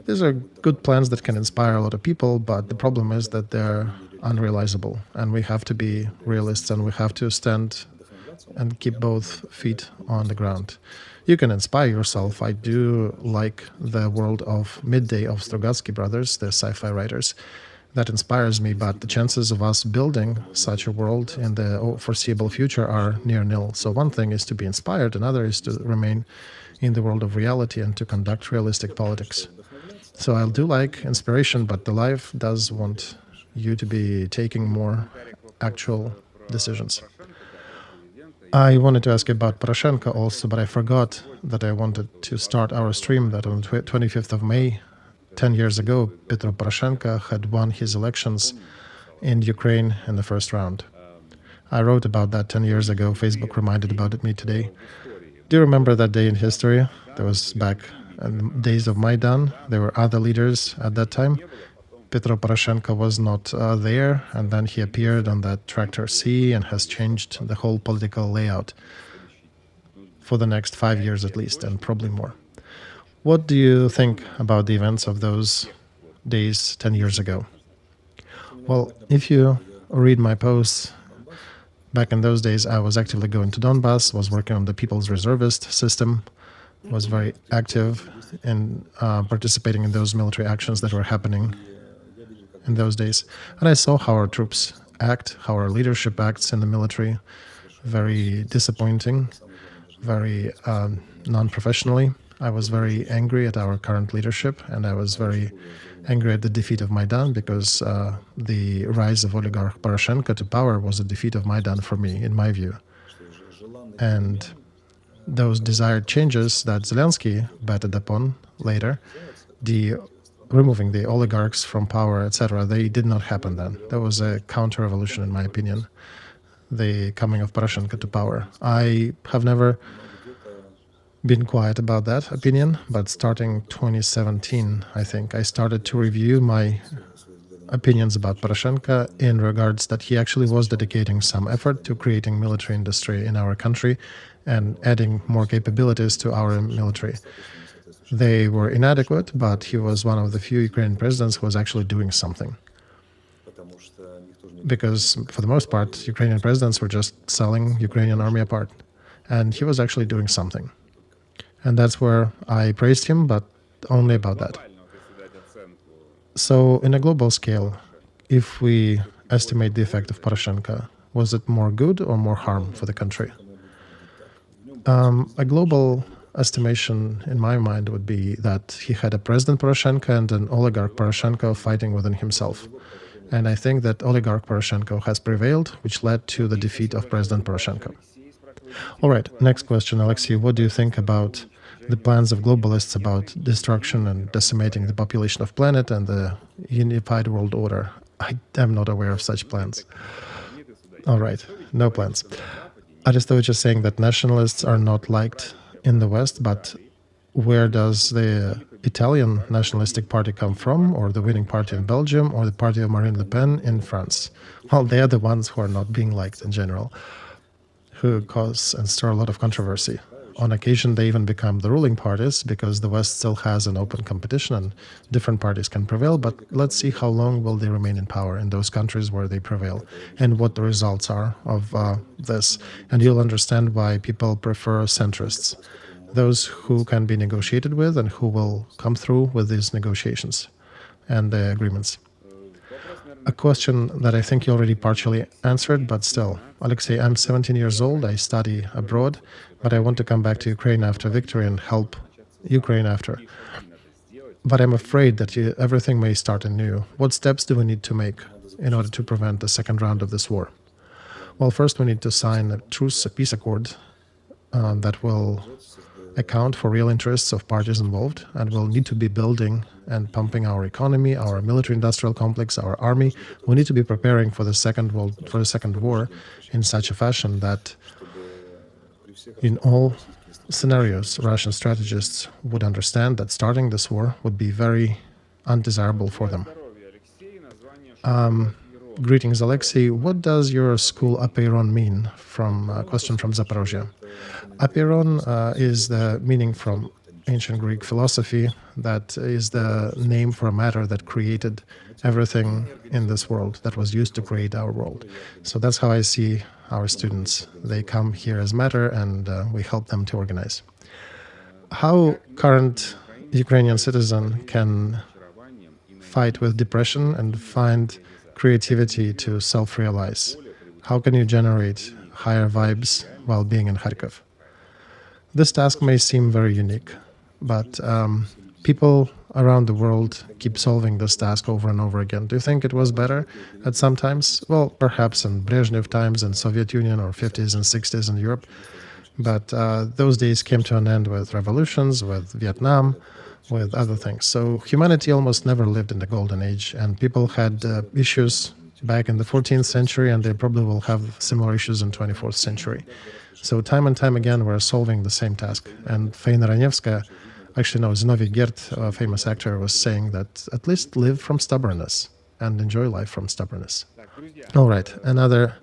These are good plans that can inspire a lot of people, but the problem is that they're unrealizable, and we have to be realists, and we have to stand and keep both feet on the ground. You can inspire yourself. I do like the world of Midday of Strugatsky brothers, the sci-fi writers. That inspires me, but the chances of us building such a world in the foreseeable future are near nil. So one thing is to be inspired, another is to remain in the world of reality and to conduct realistic politics. So I do like inspiration, but the life does want you to be taking more actual decisions. I wanted to ask about Poroshenko also, but I forgot that I wanted to start our stream that on 25th of May, 10 years ago, Petro Poroshenko had won his elections in Ukraine in the first round. I wrote about that 10 years ago. Facebook reminded about me today. Do you remember that day in history? That was back in the days of Maidan. There were other leaders at that time. Petro Poroshenko was not there, and then he appeared on that Tractor C and has changed the whole political layout for the next 5 years at least, and probably more. What do you think about the events of those days 10 years ago? Well, if you read my posts, back in those days I was actively going to Donbass, was working on the People's Reservist system, was very active in participating in those military actions that were happening in those days. And I saw how our troops act, how our leadership acts in the military, very disappointing, very non-professionally. I was very angry at our current leadership, and I was very angry at the defeat of Maidan, because the rise of oligarch Poroshenko to power was a defeat of Maidan for me, in my view. And those desired changes that Zelensky betted upon later, removing the oligarchs from power, etc., they did not happen then. That was a counter-revolution, in my opinion, the coming of Poroshenko to power. I have never been quiet about that opinion, but starting 2017, I think, I started to review my opinions about Poroshenko in regards that he actually was dedicating some effort to creating military industry in our country and adding more capabilities to our military. They were inadequate, but he was one of the few Ukrainian presidents who was actually doing something. Because for the most part, Ukrainian presidents were just selling Ukrainian army apart. And he was actually doing something. And that's where I praised him, but only about that. So in a global scale, if we estimate the effect of Poroshenko, was it more good or more harm for the country? A global estimation in my mind would be that he had a President Poroshenko and an oligarch Poroshenko fighting within himself. And I think that oligarch Poroshenko has prevailed, which led to the defeat of President Poroshenko. All right, next question, Alexei. What do you think about the plans of globalists about destruction and decimating the population of planet and the unified world order? I am not aware of such plans. All right, no plans. Arestovych is saying that nationalists are not liked in the West, but where does the Italian nationalistic party come from, or the winning party in Belgium, or the party of Marine Le Pen in France? Well, they are the ones who are not being liked in general. who cause and stir a lot of controversy. On occasion, they even become the ruling parties because the West still has an open competition and different parties can prevail. But let's see how long will they remain in power in those countries where they prevail and what the results are of this. And you'll understand why people prefer centrists, those who can be negotiated with and who will come through with these negotiations and the agreements. A question that I think you already partially answered, but still. Alexei, I'm 17 years old, I study abroad, but I want to come back to Ukraine after victory and help Ukraine after. But I'm afraid that everything may start anew. What steps do we need to make in order to prevent the second round of this war? Well, first we need to sign a truce, a peace accord that will account for real interests of parties involved, and we'll need to be building and pumping our economy, our military-industrial complex, our army. We need to be preparing for the second war in such a fashion that in all scenarios, Russian strategists would understand that starting this war would be very undesirable for them. Greetings, Alexei. What does your school Apeiron mean? From a question from Zaporozhye. Apeiron is the meaning from ancient Greek philosophy. That is the name for a matter that created everything in this world, that was used to create our world. So that's how I see our students. They come here as matter, and we help them to organize. How current Ukrainian citizen can fight with depression and find creativity to self-realize? How can you generate higher vibes while being in Kharkov? This task may seem very unique, but people around the world keep solving this task over and over again. Do you think it was better at some times? Well, perhaps in Brezhnev times in Soviet Union or 50s and 60s in Europe. But those days came to an end with revolutions, with Vietnam, with other things. So humanity almost never lived in the golden age, and people had issues back in the 14th century, and they probably will have similar issues in 24th century. So time and time again, we're solving the same task. And Faina Ranevska, actually no, Zinovy Gert, a famous actor, was saying that at least live from stubbornness and enjoy life from stubbornness. All right, another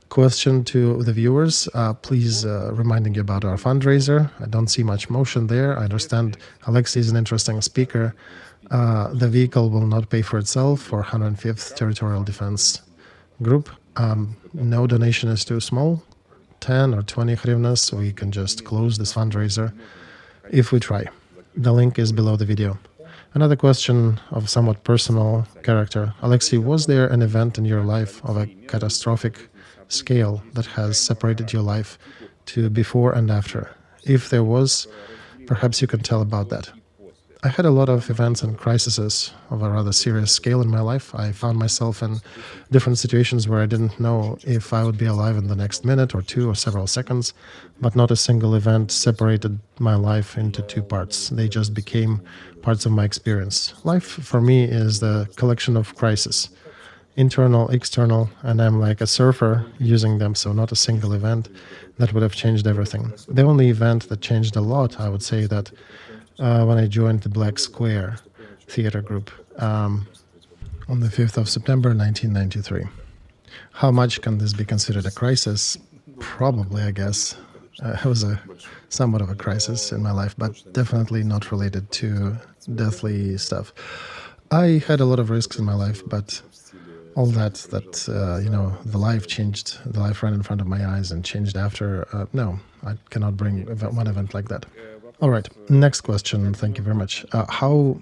question to the viewers. Please reminding you about our fundraiser. I don't see much motion there. I understand Alexei is an interesting speaker. The vehicle will not pay for itself for 105th Territorial Defense Group. No donation is too small. 10 or 20 hryvnias, we can just close this fundraiser if we try. The link is below the video. Another question of somewhat personal character. Alexei, was there an event in your life of a catastrophic scale that has separated your life to before and after? If there was, perhaps you can tell about that. I had a lot of events and crises of a rather serious scale in my life. I found myself in different situations where I didn't know if I would be alive in the next minute or two or several seconds, but not a single event separated my life into two parts. They just became parts of my experience. Life for me is the collection of crises, internal, external, and I'm like a surfer using them, so not a single event that would have changed everything. The only event that changed a lot, I would say that when I joined the Black Square theater group on the 5th of September 1993. How much can this be considered a crisis? Probably, I guess. It was somewhat of a crisis in my life, but definitely not related to deathly stuff. I had a lot of risks in my life, but all that the life changed, the life ran in front of my eyes and changed after. No, I cannot bring one event like that. All right, next question. Thank you very much. How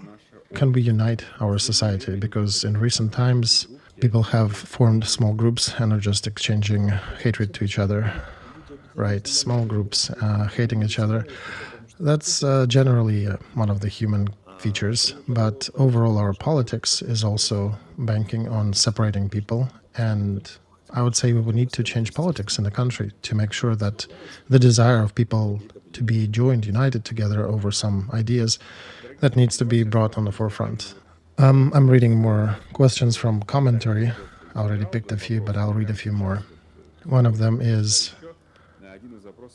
can we unite our society? Because in recent times, people have formed small groups and are just exchanging hatred to each other, right? Small groups hating each other. That's generally one of the human features, but overall our politics is also banking on separating people, and I would say we would need to change politics in the country to make sure that the desire of people to be joined, united together over some ideas, that needs to be brought on the forefront. I'm reading more questions from commentary. I already picked a few, but I'll read a few more. One of them is,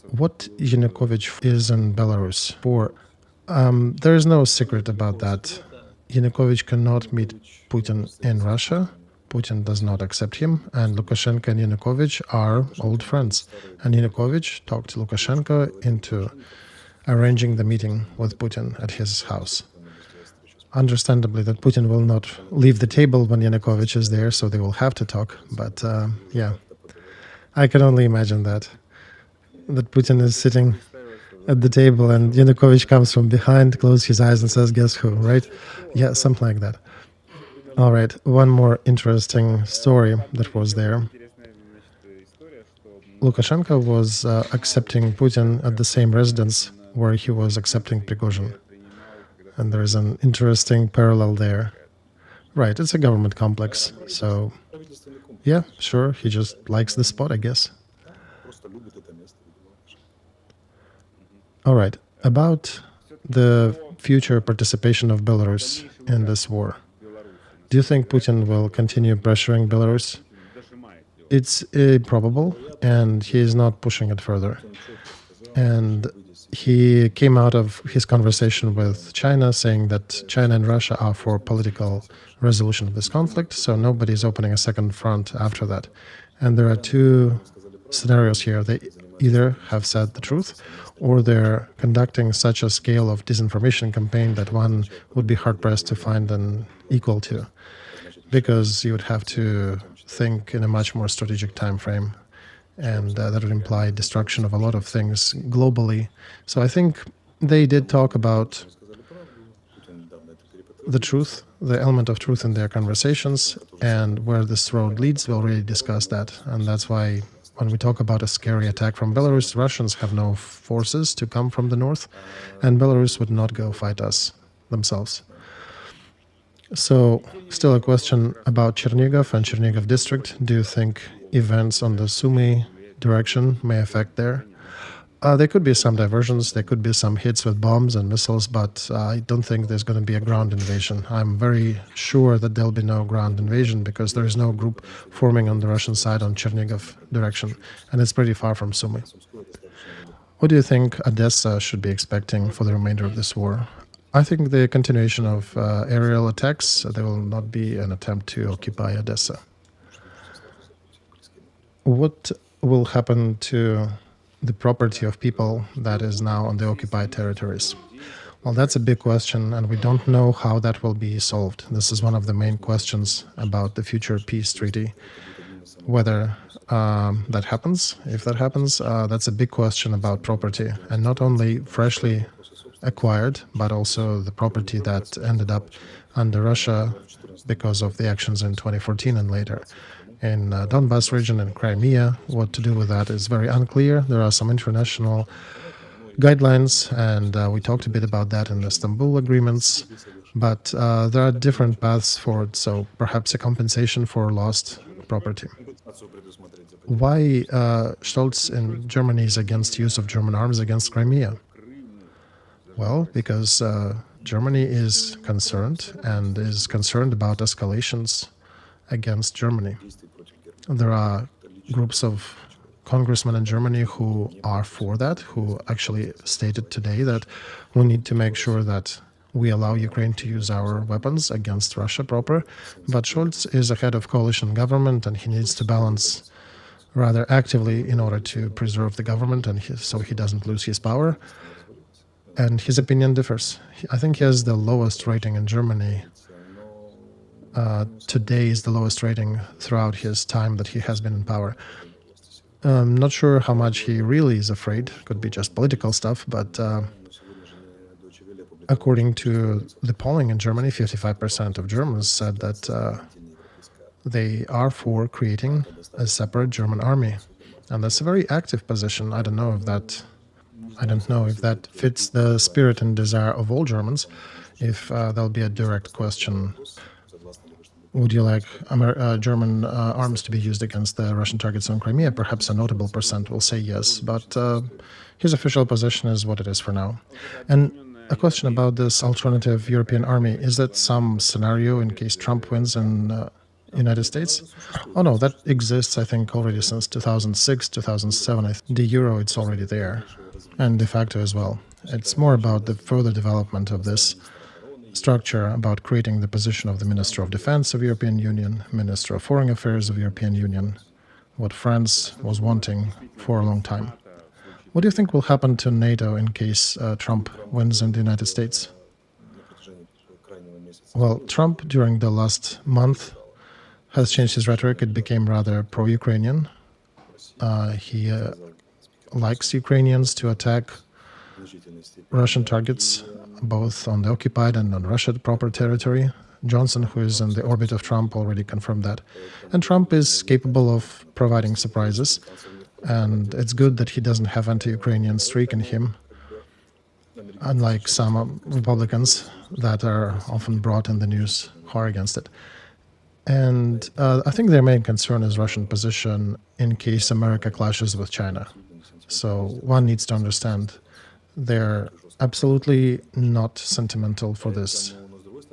what Yanukovych is in Belarus for? There is no secret about that. Yanukovych cannot meet Putin in Russia, Putin does not accept him, and Lukashenko and Yanukovych are old friends. And Yanukovych talked to Lukashenko into arranging the meeting with Putin at his house. Understandably, that Putin will not leave the table when Yanukovych is there, so they will have to talk. But yeah, I can only imagine that Putin is sitting at the table and Yanukovych comes from behind, closes his eyes and says, "Guess who?" Right? Yeah, something like that. All right, one more interesting story that was there. Lukashenko was accepting Putin at the same residence where he was accepting Prigozhin. And there is an interesting parallel there. Right, it's a government complex. So, yeah, sure, he just likes the spot, I guess. All right, about the future participation of Belarus in this war. Do you think Putin will continue pressuring Belarus? It's improbable, and he is not pushing it further. And he came out of his conversation with China saying that China and Russia are for political resolution of this conflict, so nobody is opening a second front after that. And there are two scenarios here. They either have said the truth, or they're conducting such a scale of disinformation campaign that one would be hard-pressed to find an equal to, because you would have to think in a much more strategic time frame, and that would imply destruction of a lot of things globally. So I think they did talk about the truth, the element of truth in their conversations, and where this road leads, we already discussed that. And that's why when we talk about a scary attack from Belarus, Russians have no forces to come from the north, and Belarus would not go fight us themselves. So, still a question about Chernigov and Chernigov district. Do you think events on the Sumy direction may affect there? There could be some diversions, there could be some hits with bombs and missiles, but I don't think there's going to be a ground invasion. I'm very sure that there'll be no ground invasion because there is no group forming on the Russian side on Chernigov direction, and it's pretty far from Sumy. What do you think Odessa should be expecting for the remainder of this war? I think the continuation of aerial attacks. There will not be an attempt to occupy Odessa. What will happen to the property of people that is now on the occupied territories? Well, that's a big question, and we don't know how that will be solved. This is one of the main questions about the future peace treaty. Whether that happens, if that happens, that's a big question about property, and not only freshly acquired, but also the property that ended up under Russia because of the actions in 2014 and later. In Donbas region and Crimea, what to do with that is very unclear. There are some international guidelines, and we talked a bit about that in the Istanbul agreements, but there are different paths forward, so perhaps a compensation for lost property. Why Scholz in Germany is against use of German arms against Crimea? Well, because Germany is concerned about escalations against Germany. There are groups of congressmen in Germany who are for that, who actually stated today that we need to make sure that we allow Ukraine to use our weapons against Russia proper. But Scholz is a head of coalition government, and he needs to balance rather actively in order to preserve the government, and so he doesn't lose his power. And his opinion differs. I think he has the lowest rating in Germany. Today is the lowest rating throughout his time that he has been in power. I'm not sure how much he really is afraid. Could be just political stuff, but according to the polling in Germany, 55% of Germans said that they are for creating a separate German army. And that's a very active position. I don't know if that fits the spirit and desire of all Germans. If there'll be a direct question, would you like German arms to be used against the Russian targets on Crimea? Perhaps a notable percent will say yes, but his official position is what it is for now. And a question about this alternative European army, is that some scenario in case Trump wins in United States? Oh no, that exists, I think, already since 2006, 2007. The euro, it's already there, and de facto as well. It's more about the further development of this. structure about creating the position of the Minister of Defense of European Union, Minister of Foreign Affairs of European Union, what France was wanting for a long time. What do you think will happen to NATO in case Trump wins in the United States? Well, Trump, during the last month, has changed his rhetoric. It became rather pro-Ukrainian. He likes Ukrainians to attack Russian targets, both on the occupied and on Russian proper territory. Johnson, who is in the orbit of Trump, already confirmed that. And Trump is capable of providing surprises. And it's good that he doesn't have anti-Ukrainian streak in him, unlike some Republicans that are often brought in the news who are against it. And I think their main concern is Russian position in case America clashes with China. So one needs to understand they're absolutely not sentimental for this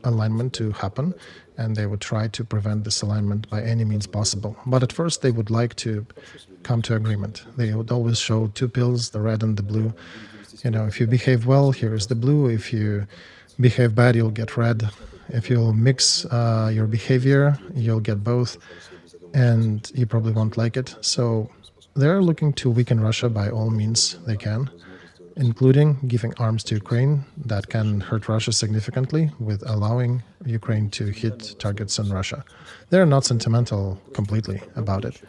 alignment to happen, and they would try to prevent this alignment by any means possible. But at first, they would like to come to agreement. They would always show two pills, the red and the blue. You know, if you behave well, here is the blue. If you behave bad, you'll get red. If you'll mix your behavior, you'll get both, and you probably won't like it. So they're looking to weaken Russia by all means they can, including giving arms to Ukraine that can hurt Russia significantly with allowing Ukraine to hit targets in Russia. They're not sentimental completely about it.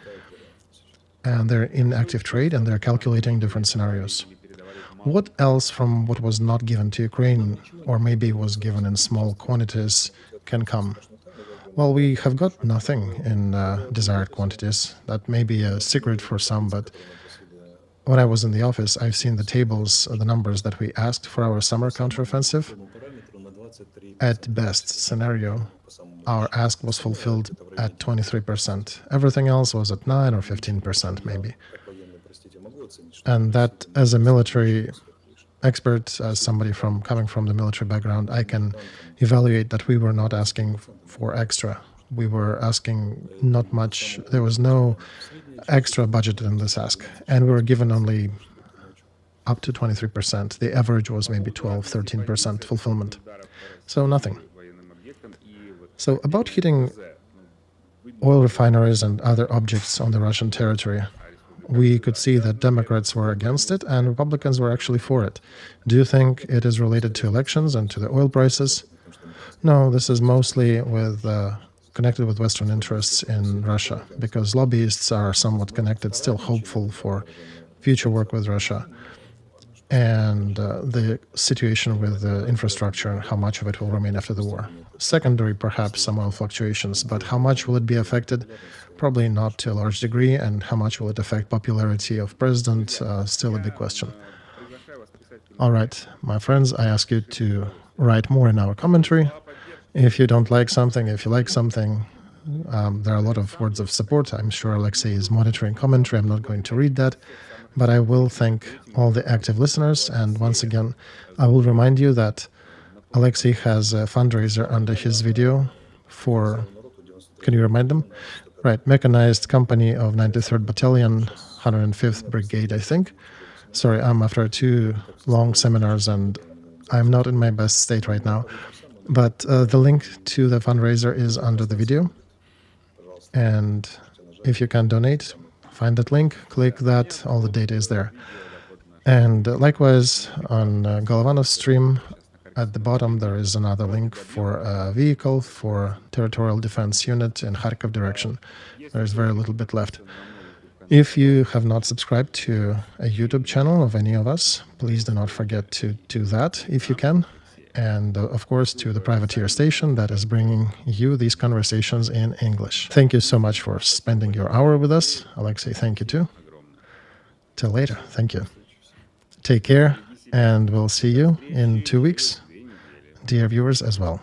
And they're in active trade, and they're calculating different scenarios. What else from what was not given to Ukraine, or maybe was given in small quantities, can come? Well, we have got nothing in desired quantities. That may be a secret for some, but when I was in the office, I've seen the tables, the numbers that we asked for our summer counteroffensive. At best scenario, our ask was fulfilled at 23%. Everything else was at 9 or 15% maybe. And that, as a military expert, as somebody coming from the military background, I can evaluate that we were not asking for extra. We were asking not much. There was no extra budget in this ask, and we were given only up to 23%. The average was maybe 12, 13% fulfillment. So nothing. So about hitting oil refineries and other objects on the Russian territory, we could see that Democrats were against it and Republicans were actually for it. Do you think it is related to elections and to the oil prices? No, this is mostly connected with Western interests in Russia, because lobbyists are somewhat connected, still hopeful for future work with Russia, and the situation with the infrastructure and how much of it will remain after the war. Secondary, perhaps, some oil fluctuations, but how much will it be affected? Probably not to a large degree, and how much will it affect popularity of president? Still a big question. All right, my friends, I ask you to write more in our commentary. If you don't like something, if you like something, there are a lot of words of support. I'm sure Alexei is monitoring commentary. I'm not going to read that, but I will thank all the active listeners. And once again, I will remind you that Alexei has a fundraiser under his video for, can you remind them? Right, mechanized company of 93rd Battalion, 105th Brigade, I think. Sorry, I'm after 2 long seminars and I'm not in my best state right now. But the link to the fundraiser is under the video. And if you can donate, find that link, click that, all the data is there. And likewise, on Golovanov's stream, at the bottom, there is another link for a vehicle for territorial defense unit in Kharkov direction. There is very little bit left. If you have not subscribed to a YouTube channel of any of us, please do not forget to do that if you can. And of course, to the privateer station that is bringing you these conversations in English. Thank you so much for spending your hour with us. Alexei, thank you too. Till later. Thank you. Take care, and we'll see you in 2 weeks. Dear viewers as well.